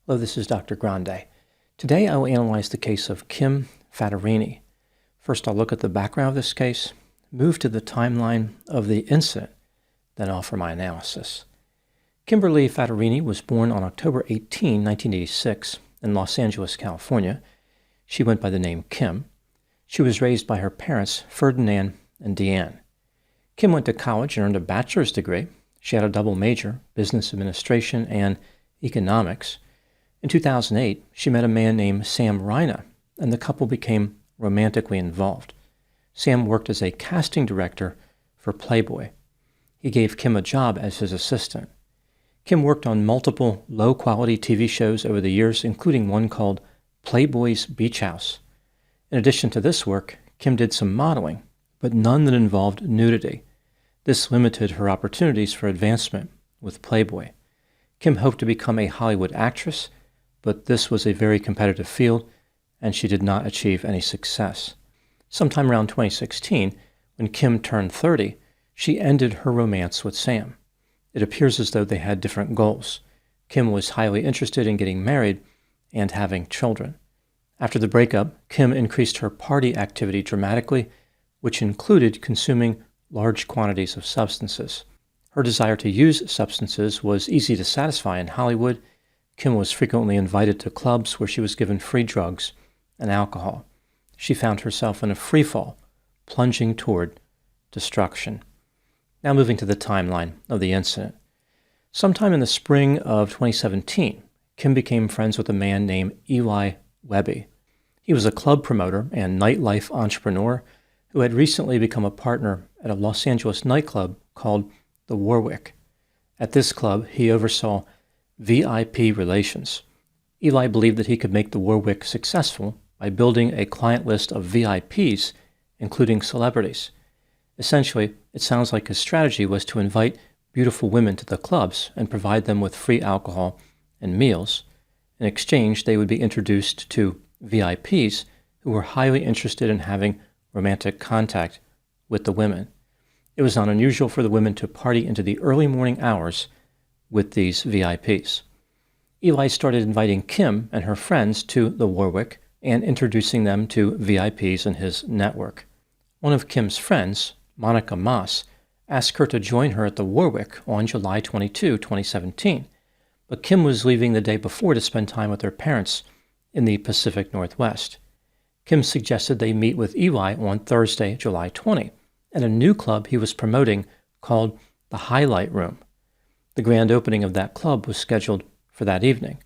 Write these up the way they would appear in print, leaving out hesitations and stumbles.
Hello, this is Dr. Grande. Today I will analyze the case of Kim Fattorini. First, I'll look at the background of this case, move to the timeline of the incident, then offer my analysis. Kimberly Fattorini was born on October 18, 1986, in Los Angeles, California. She went by the name Kim. She was raised by her parents, Ferdinand and Deanne. Kim went to college and earned a bachelor's degree. She had a double major, business administration and economics. In 2008, she met a man named Sam Reina, and the couple became romantically involved. Sam worked as a casting director for Playboy. He gave Kim a job as his assistant. Kim worked on multiple low-quality TV shows over the years, including one called Playboy's Beach House. In addition to this work, Kim did some modeling, but none that involved nudity. This limited her opportunities for advancement with Playboy. Kim hoped to become a Hollywood actress, but this was a very competitive field, and she did not achieve any success. Sometime around 2016, when Kim turned 30, she ended her romance with Sam. It appears as though they had different goals. Kim was highly interested in getting married and having children. After the breakup, Kim increased her party activity dramatically, which included consuming large quantities of substances. Her desire to use substances was easy to satisfy in Hollywood. Kim was frequently invited to clubs where she was given free drugs and alcohol. She found herself in a freefall, plunging toward destruction. Now moving to the timeline of the incident. Sometime in the spring of 2017, Kim became friends with a man named Eli Webby. He was a club promoter and nightlife entrepreneur who had recently become a partner at a Los Angeles nightclub called the Warwick. At this club, he oversaw VIP relations. Eli believed that he could make the Warwick successful by building a client list of VIPs, including celebrities. Essentially, it sounds like his strategy was to invite beautiful women to the clubs and provide them with free alcohol and meals. In exchange, they would be introduced to VIPs who were highly interested in having romantic contact with the women. It was not unusual for the women to party into the early morning hours with these VIPs. Eli started inviting Kim and her friends to the Warwick and introducing them to VIPs in his network. One of Kim's friends, Monica Moss, asked her to join her at the Warwick on July 22, 2017, but Kim was leaving the day before to spend time with her parents in the Pacific Northwest. Kim suggested they meet with Eli on Thursday, July 20, at a new club he was promoting called the Highlight Room. The grand opening of that club was scheduled for that evening.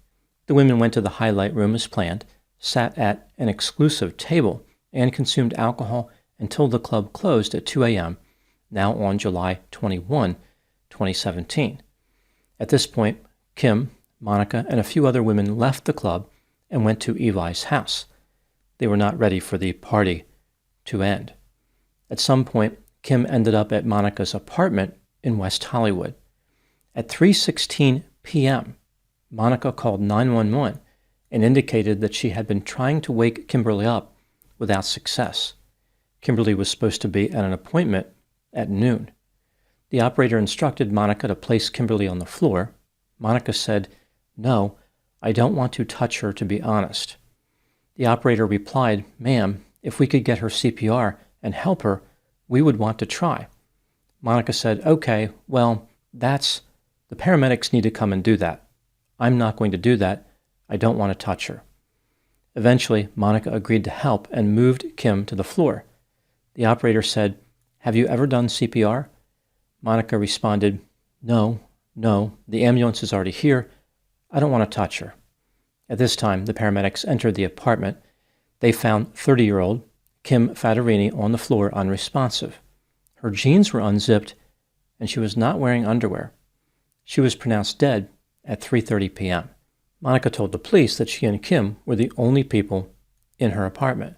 The women went to the Highlight Room as planned, sat at an exclusive table, and consumed alcohol until the club closed at 2 a.m., now on July 21, 2017. At this point, Kim, Monica, and a few other women left the club and went to Eli's house. They were not ready for the party to end. At some point, Kim ended up at Monica's apartment in West Hollywood. At 3:16 p.m., Monica called 911 and indicated that she had been trying to wake Kimberly up without success. Kimberly was supposed to be at an appointment at noon. The operator instructed Monica to place Kimberly on the floor. Monica said, "No, I don't want to touch her, to be honest." The operator replied, "Ma'am, if we could get her CPR and help her, we would want to try." Monica said, "Okay, well, the paramedics need to come and do that. I'm not going to do that. I don't want to touch her." Eventually, Monica agreed to help and moved Kim to the floor. The operator said, "Have you ever done CPR?" Monica responded, No, the ambulance is already here. I don't want to touch her." At this time, the paramedics entered the apartment. They found 30-year-old Kim Fattorini on the floor unresponsive. Her jeans were unzipped, and she was not wearing underwear. She was pronounced dead at 3:30 p.m. Monica told the police that she and Kim were the only people in her apartment.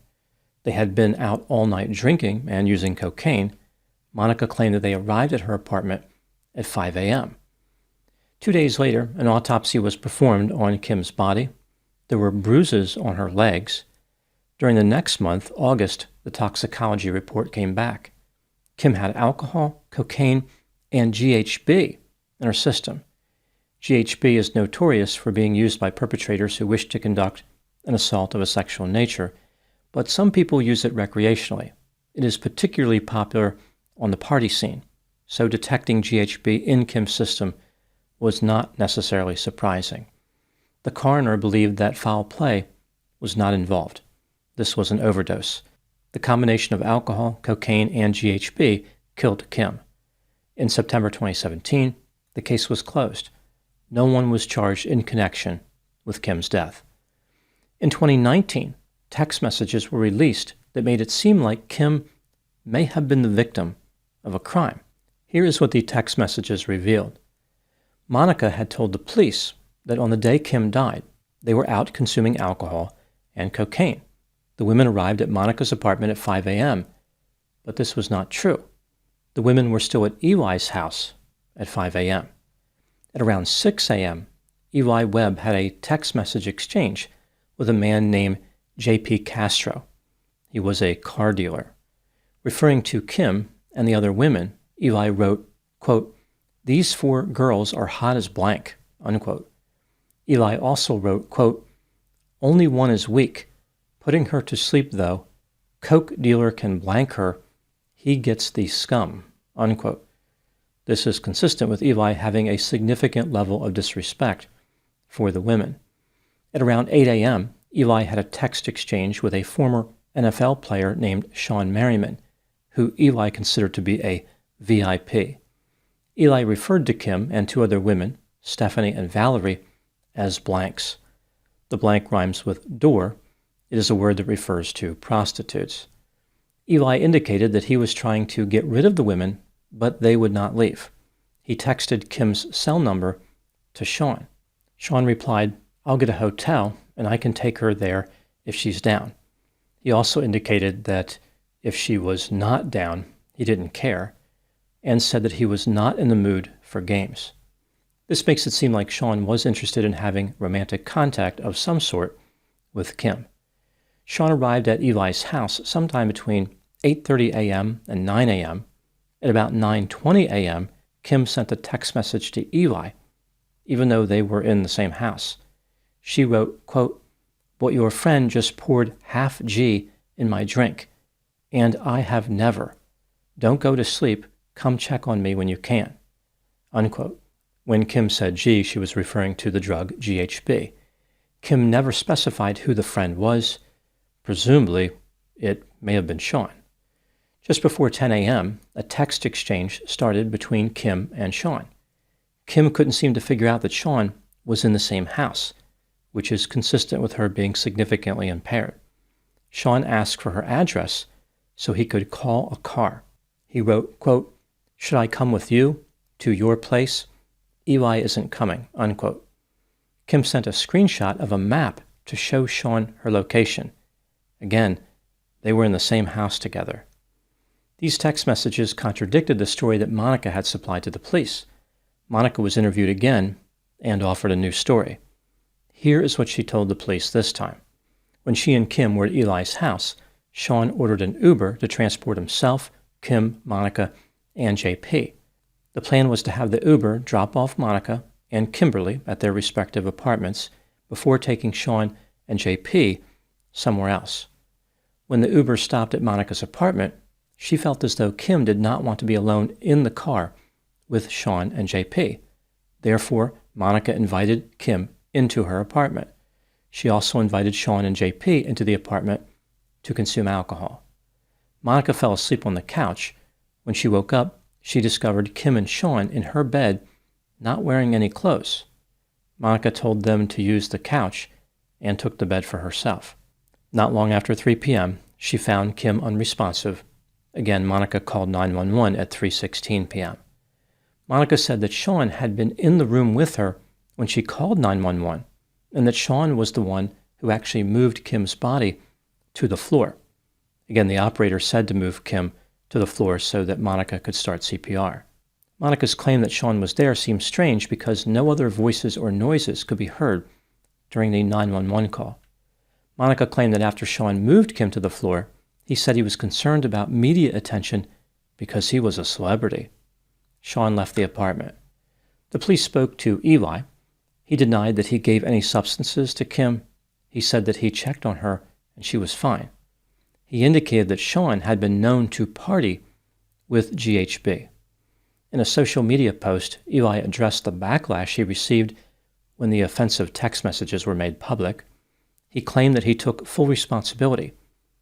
They had been out all night drinking and using cocaine. Monica claimed that they arrived at her apartment at 5 a.m. 2 days later, an autopsy was performed on Kim's body. There were bruises on her legs. During the next month, August, the toxicology report came back. Kim had alcohol, cocaine, and GHB in her system. GHB is notorious for being used by perpetrators who wish to conduct an assault of a sexual nature, but some people use it recreationally. It is particularly popular on the party scene, so detecting GHB in Kim's system was not necessarily surprising. The coroner believed that foul play was not involved. This was an overdose. The combination of alcohol, cocaine, and GHB killed Kim. In September 2017, the case was closed. No one was charged in connection with Kim's death. In 2019, text messages were released that made it seem like Kim may have been the victim of a crime. Here is what the text messages revealed. Monica had told the police that on the day Kim died, they were out consuming alcohol and cocaine. The women arrived at Monica's apartment at 5 a.m., but this was not true. The women were still at Eli's house at 5 a.m. At around 6 a.m., Eli Webb had a text message exchange with a man named J.P. Castro. He was a car dealer. Referring to Kim and the other women, Eli wrote, quote, "These 4 girls are hot as blank," unquote. Eli also wrote, quote, "Only one is weak. Putting her to sleep, though. Coke dealer can blank her. He gets the scum," unquote. This is consistent with Eli having a significant level of disrespect for the women. At around 8 a.m., Eli had a text exchange with a former NFL player named Sean Merriman, who Eli considered to be a VIP. Eli referred to Kim and 2 other women, Stephanie and Valerie, as blanks. The blank rhymes with door. It is a word that refers to prostitutes. Eli indicated that he was trying to get rid of the women, but they would not leave. He texted Kim's cell number to Sean. Sean replied, "I'll get a hotel, and I can take her there if she's down." He also indicated that if she was not down, he didn't care, and said that he was not in the mood for games. This makes it seem like Sean was interested in having romantic contact of some sort with Kim. Sean arrived at Eli's house sometime between 8:30 a.m. and 9 a.m. At about 9:20 a.m., Kim sent a text message to Eli, even though they were in the same house. She wrote, quote, "But your friend just poured half G in my drink, and I have never. Don't go to sleep. Come check on me when you can," unquote. When Kim said G, she was referring to the drug GHB. Kim never specified who the friend was. Presumably, it may have been Sean. Just before 10 a.m., a text exchange started between Kim and Sean. Kim couldn't seem to figure out that Sean was in the same house, which is consistent with her being significantly impaired. Sean asked for her address so he could call a car. He wrote, quote, "Should I come with you to your place? Eli isn't coming," unquote. Kim sent a screenshot of a map to show Sean her location. Again, they were in the same house together. These text messages contradicted the story that Monica had supplied to the police. Monica was interviewed again and offered a new story. Here is what she told the police this time. When she and Kim were at Eli's house, Sean ordered an Uber to transport himself, Kim, Monica, and JP. The plan was to have the Uber drop off Monica and Kimberly at their respective apartments before taking Sean and JP somewhere else. When the Uber stopped at Monica's apartment, she felt as though Kim did not want to be alone in the car with Sean and JP. Therefore, Monica invited Kim into her apartment. She also invited Sean and JP into the apartment to consume alcohol. Monica fell asleep on the couch. When she woke up, she discovered Kim and Sean in her bed, not wearing any clothes. Monica told them to use the couch and took the bed for herself. Not long after 3 p.m., she found Kim unresponsive. Again, Monica called 911 at 3:16 p.m. Monica said that Sean had been in the room with her when she called 911, and that Sean was the one who actually moved Kim's body to the floor. Again, the operator said to move Kim to the floor so that Monica could start CPR. Monica's claim that Sean was there seems strange because no other voices or noises could be heard during the 911 call. Monica claimed that after Sean moved Kim to the floor, he said he was concerned about media attention because he was a celebrity. Sean left the apartment. The police spoke to Eli, He denied that he gave any substances to Kim. He said that he checked on her and she was fine. He indicated that Sean had been known to party with GHB. In a social media post, Eli addressed the backlash he received when the offensive text messages were made public. He claimed that he took full responsibility.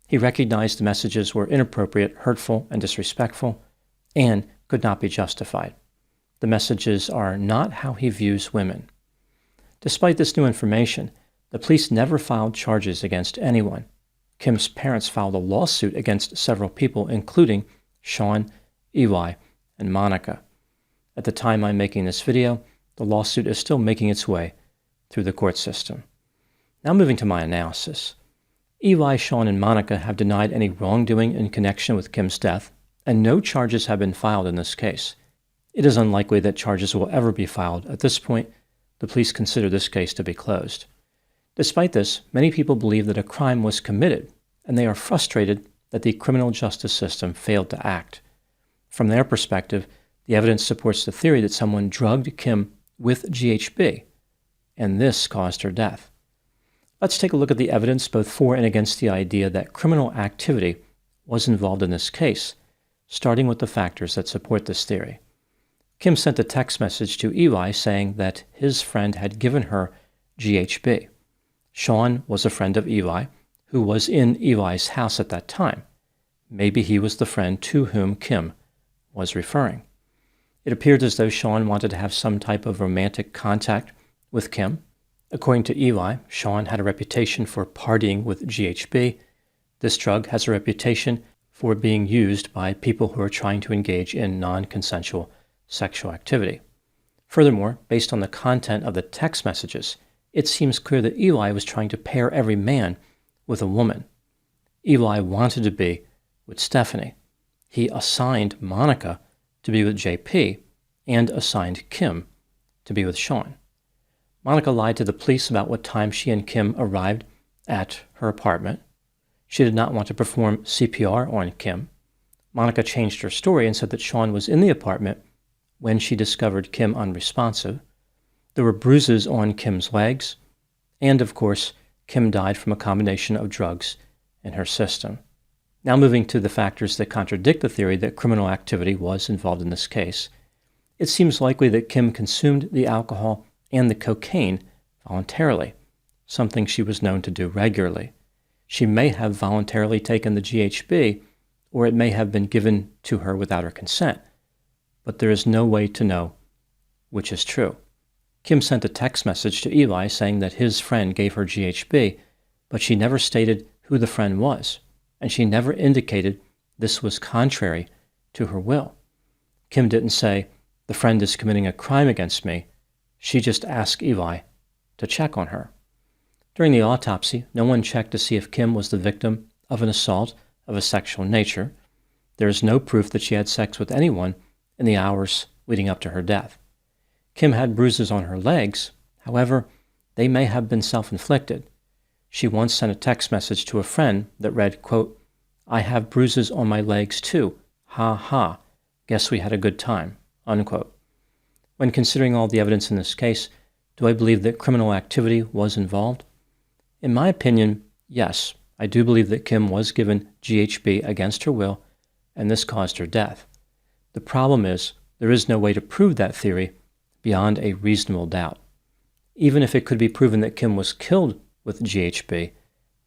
He recognized the messages were inappropriate, hurtful, and disrespectful, and could not be justified. The messages are not how he views women. Despite this new information, the police never filed charges against anyone. Kim's parents filed a lawsuit against several people, including Sean, Eli, and Monica. At the time I'm making this video, the lawsuit is still making its way through the court system. Now moving to my analysis. Eli, Sean, and Monica have denied any wrongdoing in connection with Kim's death, and no charges have been filed in this case. It is unlikely that charges will ever be filed. At this point, the police consider this case to be closed. Despite this, many people believe that a crime was committed, and they are frustrated that the criminal justice system failed to act. From their perspective, the evidence supports the theory that someone drugged Kim with GHB, and this caused her death. Let's take a look at the evidence both for and against the idea that criminal activity was involved in this case, starting with the factors that support this theory. Kim sent a text message to Eli saying that his friend had given her GHB. Sean was a friend of Eli, who was in Eli's house at that time. Maybe he was the friend to whom Kim was referring. It appeared as though Sean wanted to have some type of romantic contact with Kim. According to Eli, Sean had a reputation for partying with GHB. This drug has a reputation for being used by people who are trying to engage in non-consensual sexual activity. Furthermore, based on the content of the text messages, it seems clear that Eli was trying to pair every man with a woman. Eli wanted to be with Stephanie. He assigned Monica to be with JP and assigned Kim to be with Sean. Monica lied to the police about what time she and Kim arrived at her apartment. She did not want to perform CPR on Kim. Monica changed her story and said that Sean was in the apartment when she discovered Kim unresponsive. There were bruises on Kim's legs, and of course, Kim died from a combination of drugs in her system. Now moving to the factors that contradict the theory that criminal activity was involved in this case. It seems likely that Kim consumed the alcohol and the cocaine voluntarily, something she was known to do regularly. She may have voluntarily taken the GHB, or it may have been given to her without her consent, but there is no way to know which is true. Kim sent a text message to Eli saying that his friend gave her GHB, but she never stated who the friend was, and she never indicated this was contrary to her will. Kim didn't say, "The friend is committing a crime against me." She just asked Eli to check on her. During the autopsy, no one checked to see if Kim was the victim of an assault of a sexual nature. There is no proof that she had sex with anyone in the hours leading up to her death. Kim had bruises on her legs. However, they may have been self-inflicted. She once sent a text message to a friend that read, quote, "I have bruises on my legs too. Ha ha. Guess we had a good time," unquote. When considering all the evidence in this case, do I believe that criminal activity was involved? In my opinion, yes. I do believe that Kim was given GHB against her will, and this caused her death. The problem is, there is no way to prove that theory beyond a reasonable doubt. Even if it could be proven that Kim was killed with GHB,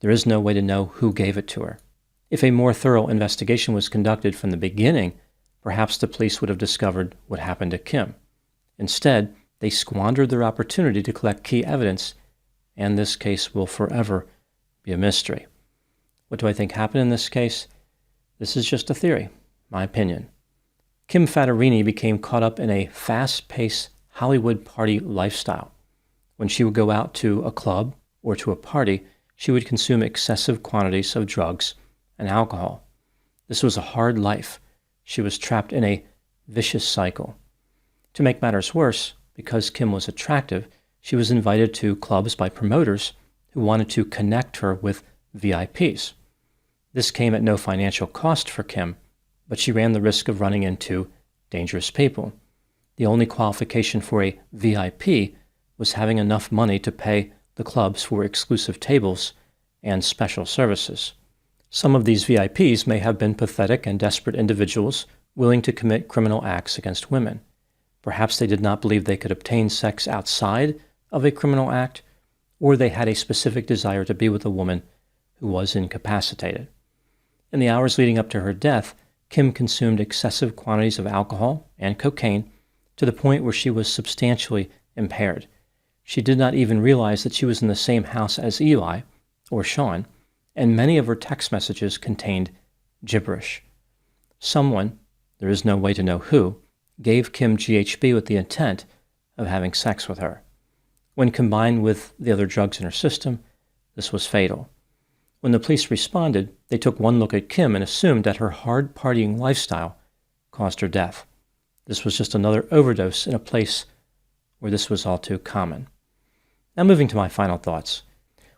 there is no way to know who gave it to her. If a more thorough investigation was conducted from the beginning, perhaps the police would have discovered what happened to Kim. Instead, they squandered their opportunity to collect key evidence, and this case will forever be a mystery. What do I think happened in this case? This is just a theory, my opinion. Kim Fattorini became caught up in a fast-paced Hollywood party lifestyle. When she would go out to a club or to a party, she would consume excessive quantities of drugs and alcohol. This was a hard life. She was trapped in a vicious cycle. To make matters worse, because Kim was attractive, she was invited to clubs by promoters who wanted to connect her with VIPs. This came at no financial cost for Kim, but she ran the risk of running into dangerous people. The only qualification for a VIP was having enough money to pay the clubs for exclusive tables and special services. Some of these VIPs may have been pathetic and desperate individuals willing to commit criminal acts against women. Perhaps they did not believe they could obtain sex outside of a criminal act, or they had a specific desire to be with a woman who was incapacitated. In the hours leading up to her death, Kim consumed excessive quantities of alcohol and cocaine to the point where she was substantially impaired. She did not even realize that she was in the same house as Eli, or Sean, and many of her text messages contained gibberish. Someone, there is no way to know who, gave Kim GHB with the intent of having sex with her. When combined with the other drugs in her system, this was fatal. When the police responded, they took one look at Kim and assumed that her hard partying lifestyle caused her death. This was just another overdose in a place where this was all too common. Now moving to my final thoughts.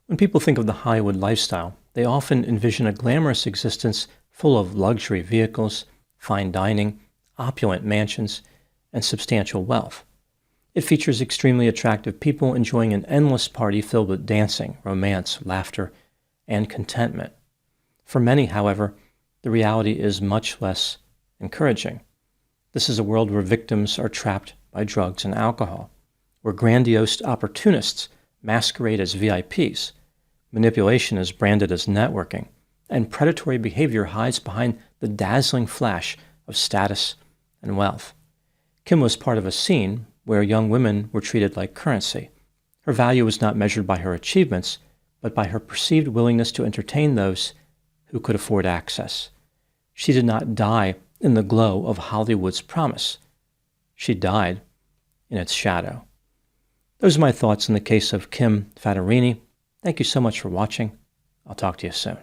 When people think of the Hollywood lifestyle, they often envision a glamorous existence full of luxury vehicles, fine dining, opulent mansions, and substantial wealth. It features extremely attractive people enjoying an endless party filled with dancing, romance, laughter, and contentment. For many, however, the reality is much less encouraging. This is a world where victims are trapped by drugs and alcohol, where grandiose opportunists masquerade as VIPs, manipulation is branded as networking, and predatory behavior hides behind the dazzling flash of status and wealth. Kim was part of a scene where young women were treated like currency. Her value was not measured by her achievements, but by her perceived willingness to entertain those who could afford access. She did not die in the glow of Hollywood's promise. She died in its shadow. Those are my thoughts in the case of Kim Fattorini. Thank you so much for watching. I'll talk to you soon.